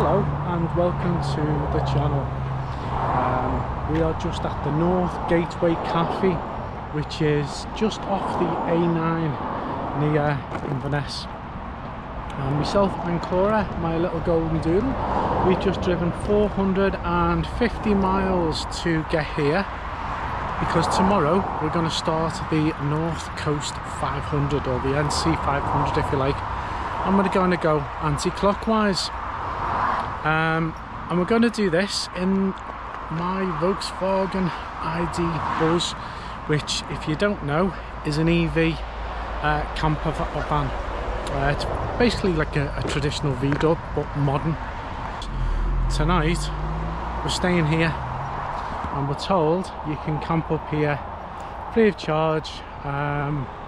Hello and welcome to the channel. We are just at the North Gateway Cafe, which is just off the A9 near Inverness. And myself and Cora, my little golden doodle, we've just driven 450 miles to get here because tomorrow we're going to start the North Coast 500, or the NC500 if you like, and we're going to go anti-clockwise. And we're going to do this in my Volkswagen ID Buzz, which, if you don't know, is an EV camper van. It's basically like a traditional V-dub but modern. Tonight we're staying here and we're told you can camp up here free of charge,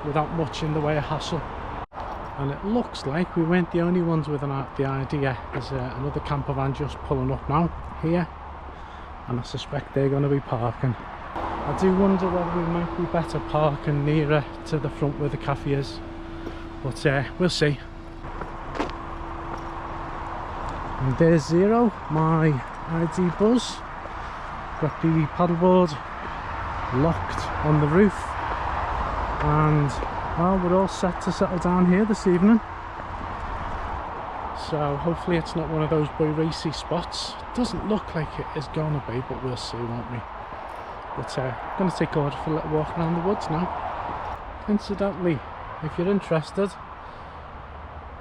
without much in the way of hassle. And it looks like we weren't the only ones with the idea. There's another camper van just pulling up now here, and I suspect they're going to be parking. I do wonder whether we might be better parking nearer to the front where the cafe is, but we'll see. And there's Zero, my ID Buzz. Got the paddleboard locked on the roof, and well, we're all set to settle down here this evening. So hopefully it's not one of those boy racy spots. It doesn't look like it is going to be, but we'll see, won't we? But I'm going to take order for a little walk around the woods now. Incidentally, if you're interested,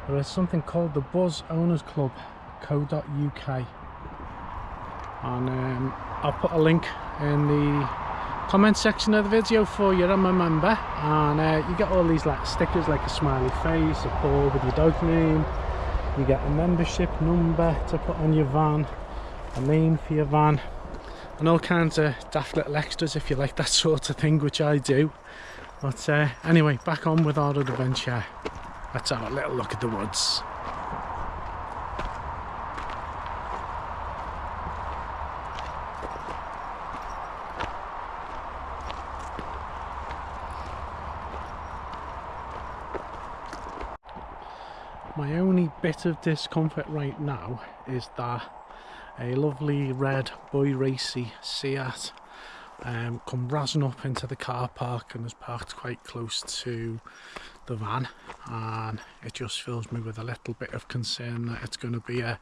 there is something called the Buzz Owners Club .co.uk, and I'll put a link in the comment section of the video for you. I'm a member, and you get all these like stickers, like a smiley face, a paw with your dog name. You get a membership number to put on your van, a name for your van, and all kinds of daft little extras if you like that sort of thing, which I do. But anyway, back on with our adventure. Let's have a little look at the woods. My only bit of discomfort right now is that a lovely red boy racy Seat come razzing up into the car park and is parked quite close to the van, and it just fills me with a little bit of concern that it's going to be a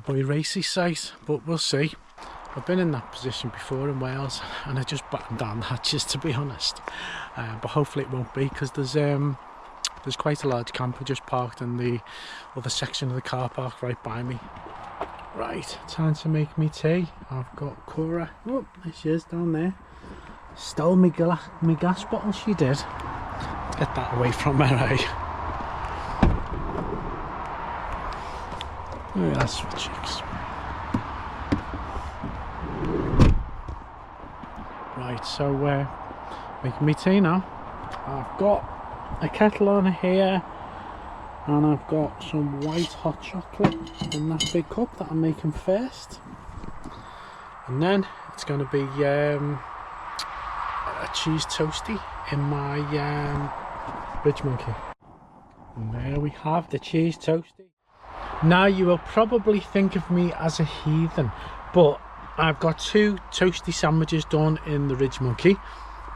boy racy site, but we'll see. I've been in that position before in Wales and I just battened down the hatches, to be honest, but hopefully it won't be, because there's quite a large camper just parked in the other section of the car park right by me. Right, time to make me tea. I've got Cora. Oh, there she is down there. Stole me gas bottle, she did. Let's get that away from her, eh? Oh, that's what chicks. Right, so making me tea now. I've got a kettle on here, and I've got some white hot chocolate in that big cup that I'm making first, and then it's going to be a cheese toasty in my Ridge Monkey. And there we have the cheese toasty. Now you will probably think of me as a heathen, but I've got 2 toasty sandwiches done in the Ridge Monkey,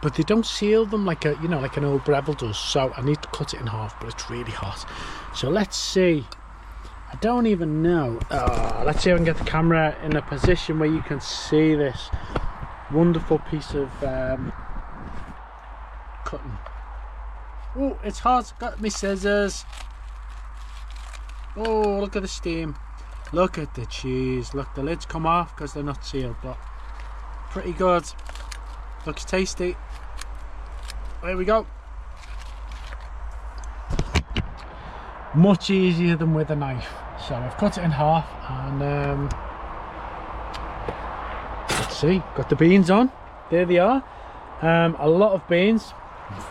but they don't seal them like like an old Breville does, so I need to cut it in half, but it's really hot. So let's see. I don't even know. Let's see if I can get the camera in a position where you can see this wonderful piece of cutting. Oh, it's hot. Got my scissors. Oh, look at the steam. Look at the cheese. Look, the lids come off because they're not sealed, but pretty good. Looks tasty. There we go. Much easier than with a knife. So I've cut it in half, and let's see. Got the beans on. There they are. A lot of beans.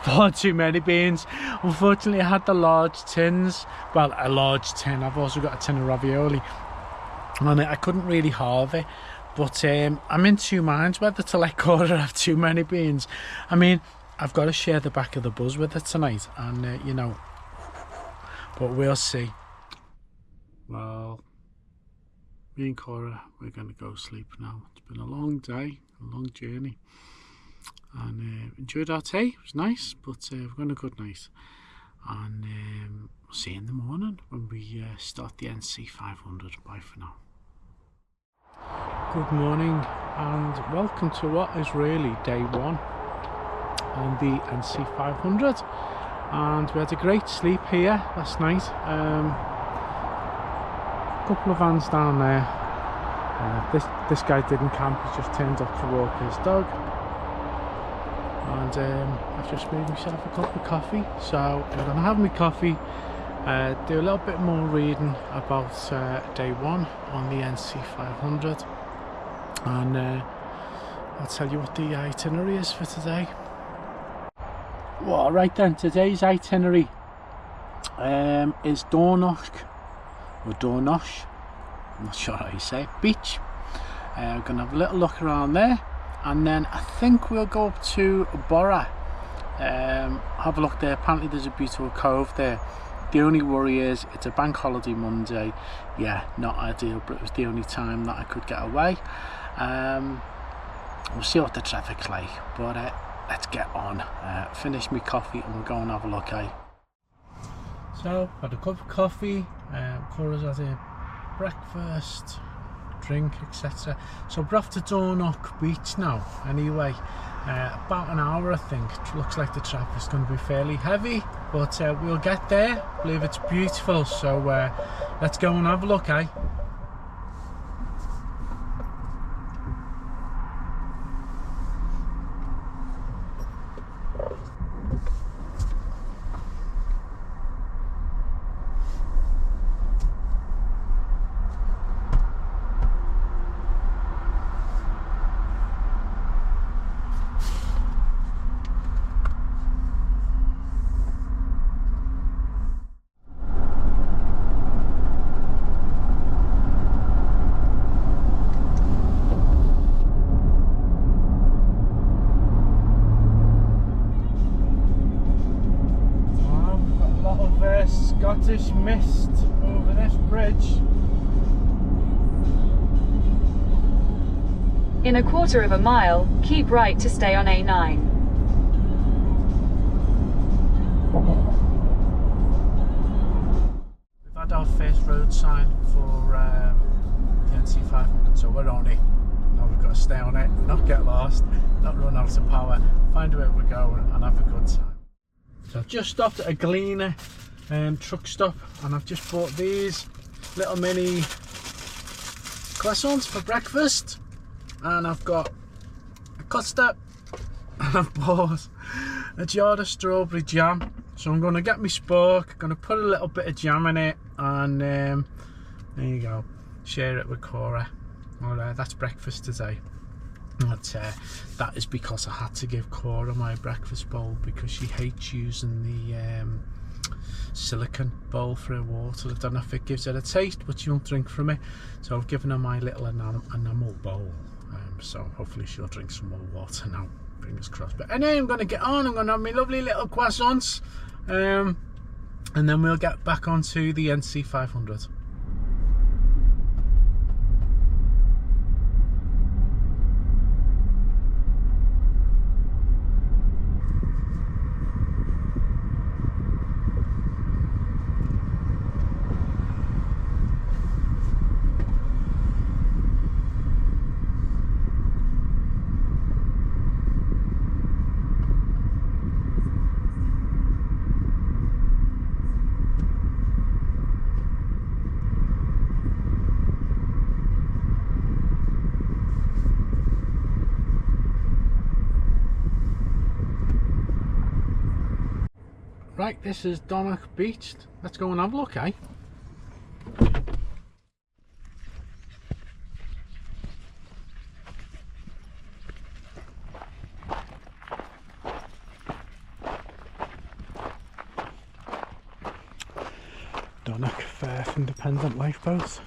Far too many beans. Unfortunately, I had the large tins. Well, a large tin. I've also got a tin of ravioli, and I couldn't really halve it. But I'm in two minds whether to let Cora have too many beans. I mean, I've got to share the back of the Buzz with her tonight, and you know, but we'll see. Well, me and Cora, we're going to go sleep now. It's been a long day, a long journey, and enjoyed our tea. It was nice, but we've got a good night, and we'll see you in the morning when we start the NC500. Bye for now. Good morning and welcome to what is really day one on the NC500, and we had a great sleep here last night. Couple of vans down there. This guy didn't camp, he just turned up to walk his dog, and I've just made myself a cup of coffee, so I'm going to have my coffee, do a little bit more reading about day one on the NC500, and I'll tell you what the itinerary is for today. Well, right then, today's itinerary is Dornoch, or Dornoch, I'm not sure how you say it, beach. We're going to have a little look around there, and then I think we'll go up to Bora, have a look there. Apparently there's a beautiful cove there. The only worry is it's a bank holiday Monday. Yeah, not ideal, but it was the only time that I could get away. We'll see what the traffic's like, but let's get on. Finish my coffee and we'll go and have a look, eh? So, had a cup of coffee, Cora's had a breakfast, drink, etc. So we're off to Dornoch beach now anyway. About an hour, I think. It looks like the traffic's going to be fairly heavy, but we'll get there. I believe it's beautiful, so let's go and have a look, eh? Scottish mist over this bridge. In a quarter of a mile, keep right to stay on A9. We've had our first road sign for the NC500, so we're on it. Now we've got to stay on it, not get lost, not run out of power, find where we're going and have a good time. So I've just stopped at a Gleaner truck stop, and I've just bought these little mini croissants for breakfast, and I've got a custard, and I've bought a jar of strawberry jam. So I'm going to get my spork, going to put a little bit of jam in it, and there you go, share it with Cora. Well, that's breakfast today. That is because I had to give Cora my breakfast bowl because she hates using the silicone bowl for her water. I don't know if it gives her a taste, but she won't drink from it, so I've given her my little enamel bowl, so hopefully she'll drink some more water now, fingers crossed. But anyway, I'm going to get on, I'm going to have my lovely little croissants, and then we'll get back onto the NC500. Right, this is Dornoch Beach. Let's go and have a look, eh? Dornoch Firth Independent Lifeboats.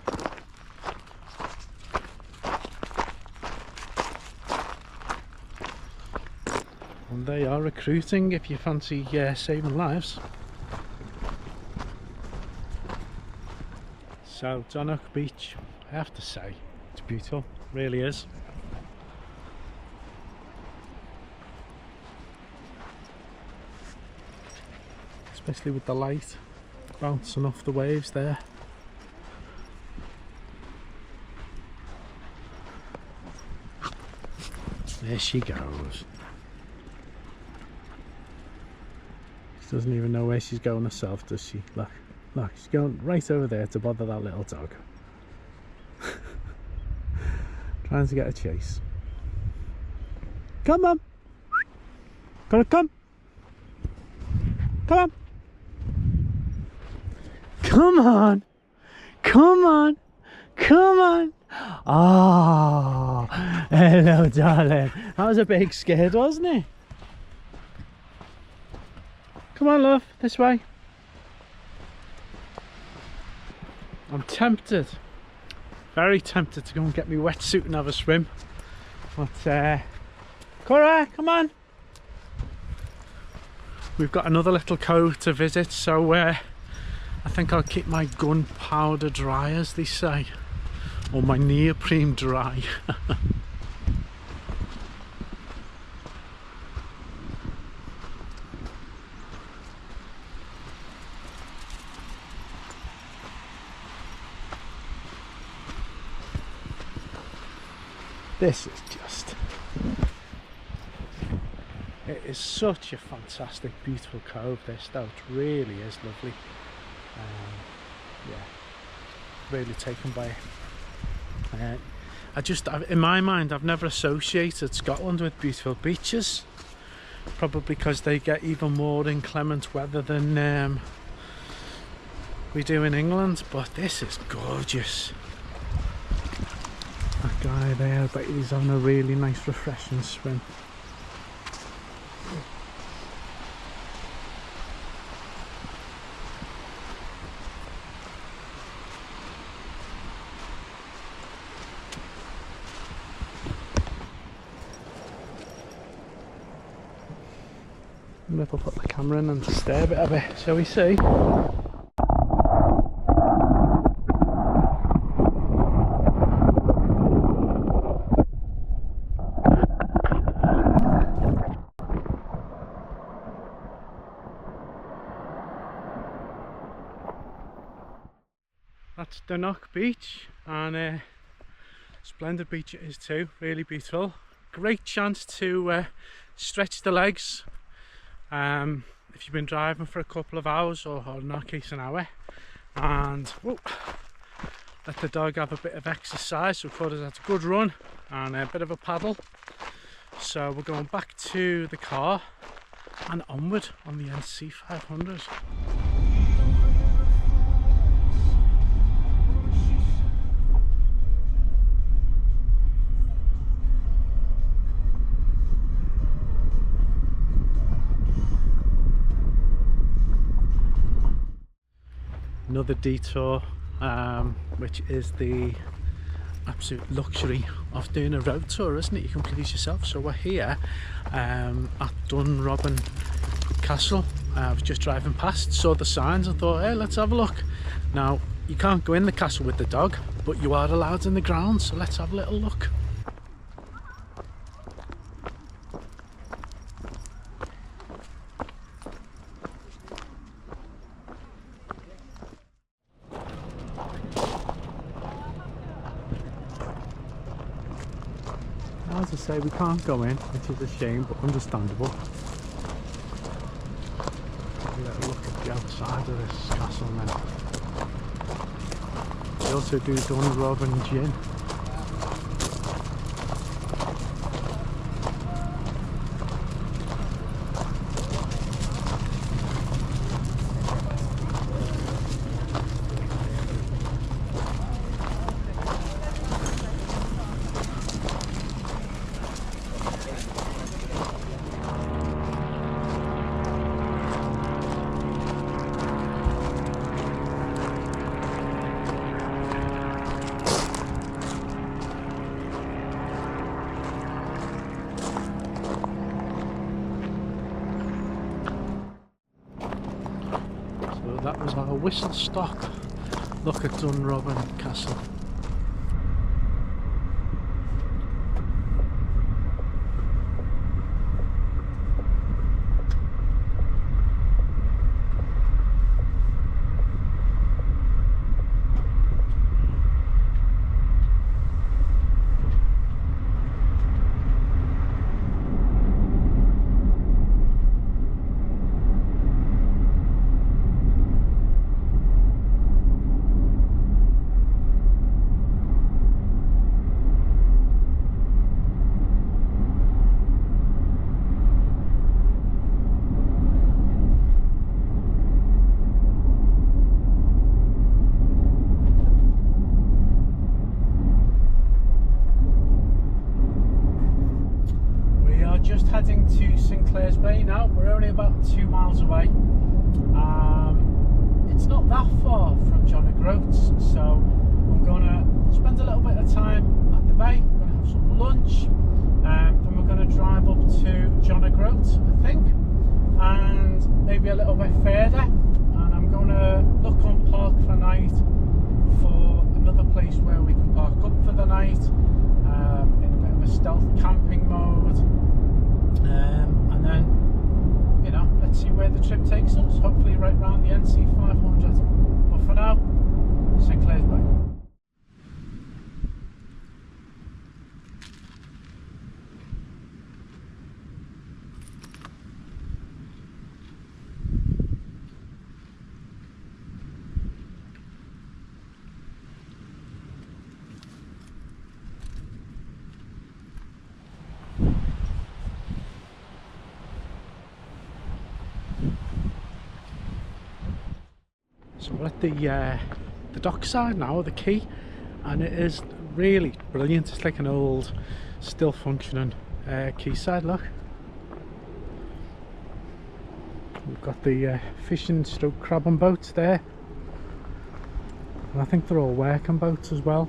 And they are recruiting if you fancy saving lives. So Dornoch Beach, I have to say, it's beautiful, really is. Especially with the light bouncing off the waves there. There she goes. She doesn't even know where she's going herself, does she? Look, look, she's going right over there to bother that little dog. Trying to get a chase. Come on! Gotta come! Come on! Come on! Come on! Come on! Oh, hello darling. That was a big skid, wasn't it? Come on love, this way. I'm tempted, very tempted to go and get my wetsuit and have a swim. But Cora, come on. We've got another little cove to visit, so I think I'll keep my gunpowder dry, as they say. Or my neoprene dry. This is just... It is such a fantastic, beautiful cove, this though. It really is lovely. Yeah, really taken by it. In my mind, I've never associated Scotland with beautiful beaches, probably because they get even more inclement weather than we do in England, but this is gorgeous. That guy there, I bet he's having a really nice refreshing swim. Maybe I'll put the camera in and stare a bit, shall we see? That's Dornoch beach, and splendid beach it is too, really beautiful. Great chance to stretch the legs. If you've been driving for a couple of hours, or in our case an hour, and whoa, let the dog have a bit of exercise. So Cora's had a good run and a bit of a paddle, so we're going back to the car and onward on the NC500. Another detour, which is the absolute luxury of doing a road tour, isn't it? You can please yourself. So we're here at Dunrobin Castle. I was just driving past, saw the signs and thought, hey, let's have a look. Now, you can't go in the castle with the dog, but you are allowed in the grounds, so let's have a little look. As I say, we can't go in, which is a shame, but understandable. Have a little look at the outside of this castle now. They also do Dunrobin gin. That was our whistle stop look at Dunrobin Castle. Sinclair's Bay now. We're only about 2 miles away. It's not that far from John O'Groats, so I'm going to spend a little bit of time at the bay. I'm going to have some lunch, then we're going to drive up to John O'Groats, I think, and maybe a little bit further, and I'm going to look on Park for Night for another place where we can park up for the night in a bit of a stealth camping mode, and then, you know, let's see where the trip takes us. Hopefully right round the NC500, but for now, Sinclair's Bay. So we're at the dockside now, the quay, and it is really brilliant. It's like an old, still functioning quayside. Look, we've got the fishing stroke crabbing boats there, and I think they're all working boats as well.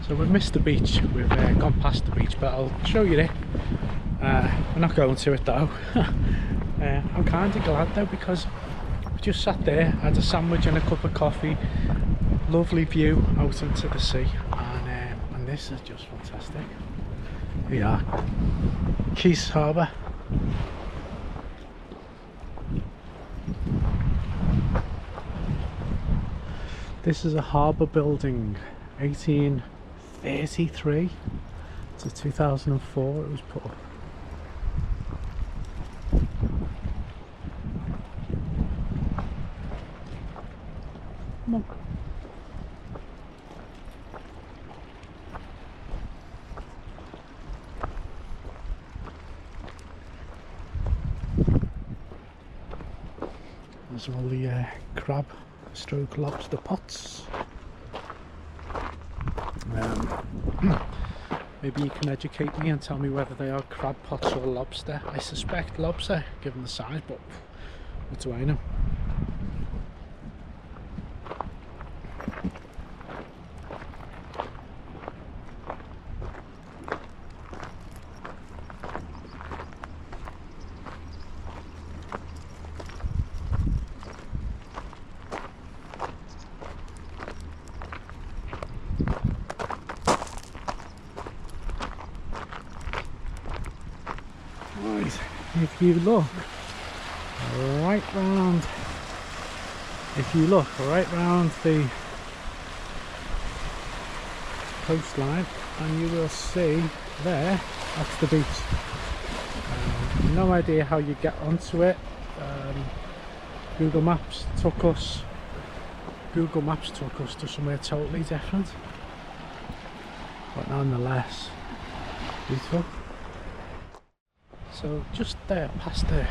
So we've missed the beach, we've gone past the beach, but I'll show you it. We're not going to it though. I'm kind of glad though, because we just sat there, had a sandwich and a cup of coffee, lovely view out into the sea, and this is just fantastic. Here we are, Keys Harbour. This is a harbour building, 1833 to 2004 it was put up. Come on. There's all the crab stroke lobster pots. Maybe you can educate me and tell me whether they are crab pots or lobster. I suspect lobster, given the size, but what do I know? Right, if you look right round the coastline, and you will see there, that's the beach. No idea how you get onto it. Google Maps took us to somewhere totally different, but nonetheless beautiful. So just there past the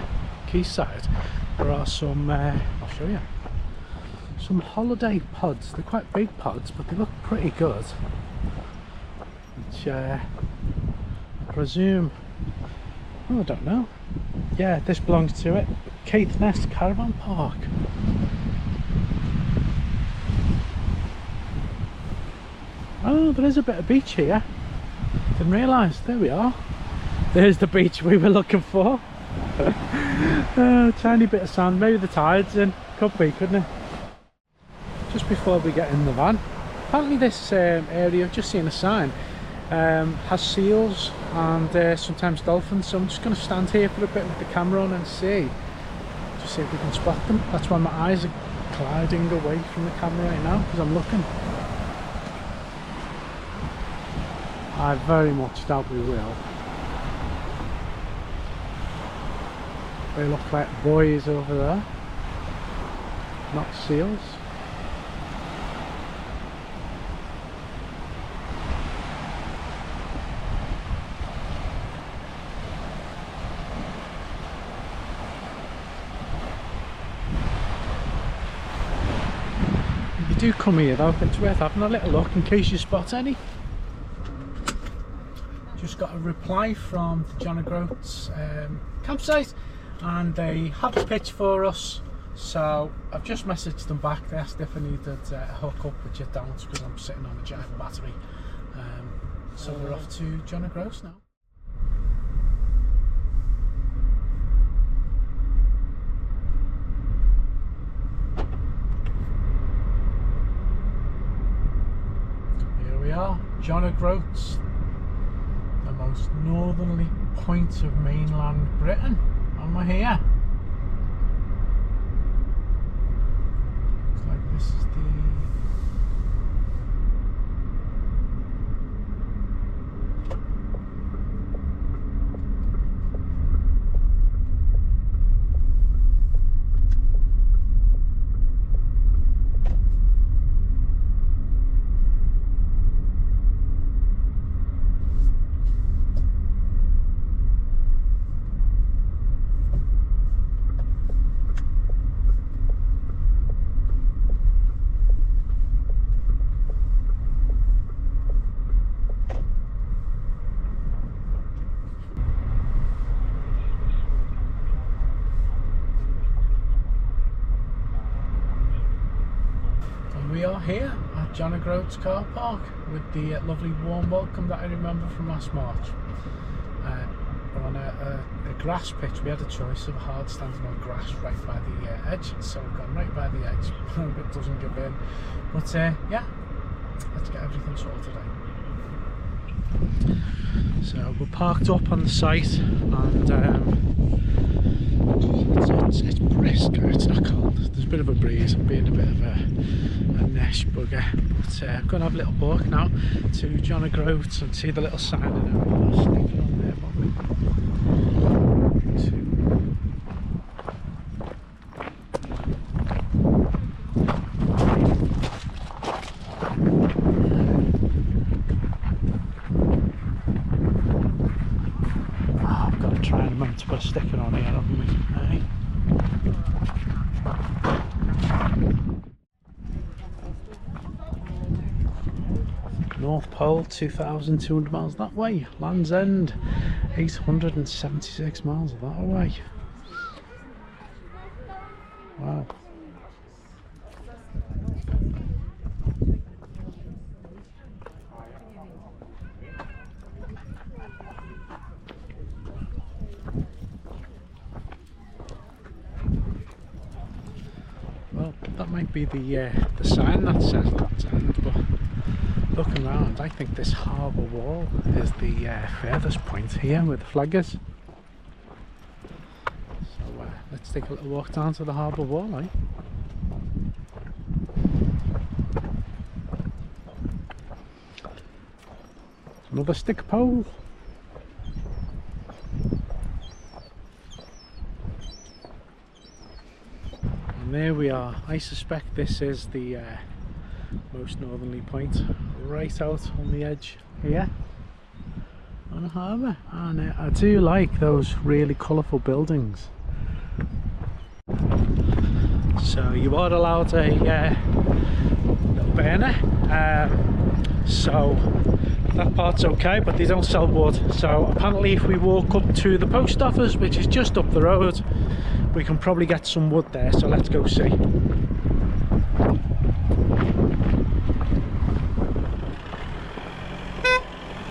quayside there are some, I'll show you, some holiday pods. They're quite big pods, but they look pretty good, which I presume, oh, I don't know, yeah, this belongs to it, Inverness Caravan Park. Oh, there is a bit of beach here, didn't realise. There we are. There's the beach we were looking for. Tiny bit of sand, maybe the tide's in. Could be, couldn't it? Just before we get in the van, apparently this area, I've just seen a sign, has seals and sometimes dolphins, so I'm just going to stand here for a bit with the camera on and see if we can spot them. That's why my eyes are gliding away from the camera right now, because I'm looking. I very much doubt we will. They look like buoys over there, not seals. do come here though, it's worth having a little look in case you spot any. Just got a reply from the John O'Groats campsite, and they have a pitch for us, so I've just messaged them back. They asked if I needed a hook up, which I don't because I'm sitting on a giant battery. So we're off to John O'Groats now. Here we are, John O'Groats, the most northerly point of mainland Britain, and we're here. Looks like this is the we are here at John O'Groats car park with the lovely warm welcome that I remember from last March. We're on a grass pitch. We had a choice of hard standing on grass right by the edge, so we've gone right by the edge. It doesn't give in, but yeah, let's get everything sorted out. So we're parked up on the site, and it's brisk, it's not cold. There's a bit of a breeze. I'm being a bit of a nesh bugger, but I'm going to have a little walk now to John O'Groats and see the little sign and everything sticking on there. I've got to try and remember to put a sticker on here, haven't we? North Pole, 2,200 miles that way. Land's End, 876 miles that way. Wow. Well, that might be the sign that says Land's End, but looking around, I think this harbour wall is the furthest point here where the flag is. So let's take a little walk down to the harbour wall, eh? Another stick pole. And there we are. I suspect this is the most northerly point, right out on the edge here on the harbour, and I do like those really colourful buildings. So you are allowed a little burner, so that part's okay, but they don't sell wood. So apparently if we walk up to the post office, which is just up the road, we can probably get some wood there, so let's go see.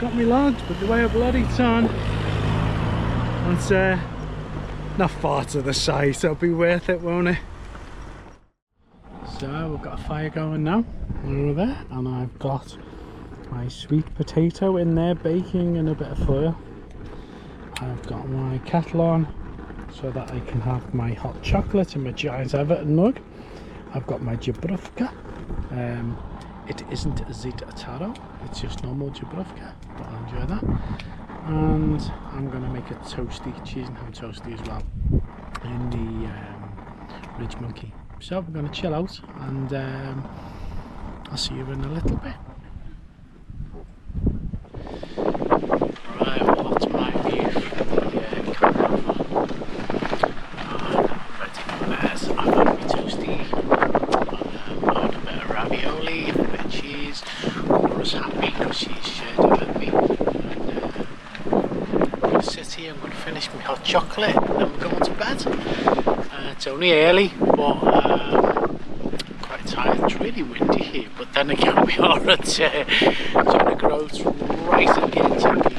Got me lads, but the way a bloody ton. It's not far to the site, it'll be worth it, won't it? So we've got a fire going now over there, and I've got my sweet potato in there baking in a bit of foil. I've got my kettle on so that I can have my hot chocolate in my giant Everton mug. I've got my jabrufka. It isn't a zita taro, it's just normal jabrufka, but I enjoy that. And I'm going to make a toasty, cheese and ham toasty as well, in the Ridge Monkey. So we're going to chill out, and I'll see you in a little bit. Right, I've got my view from the camera. I'm ready for this. I've had my toasty, and I had a bit of ravioli. happy because she's shared it with me. I'm going to sit here, I'm going to finish my hot chocolate and then we're going to bed. It's only early, but quite tired. It's really windy here, but then again we are at Dunrobin right at the edge of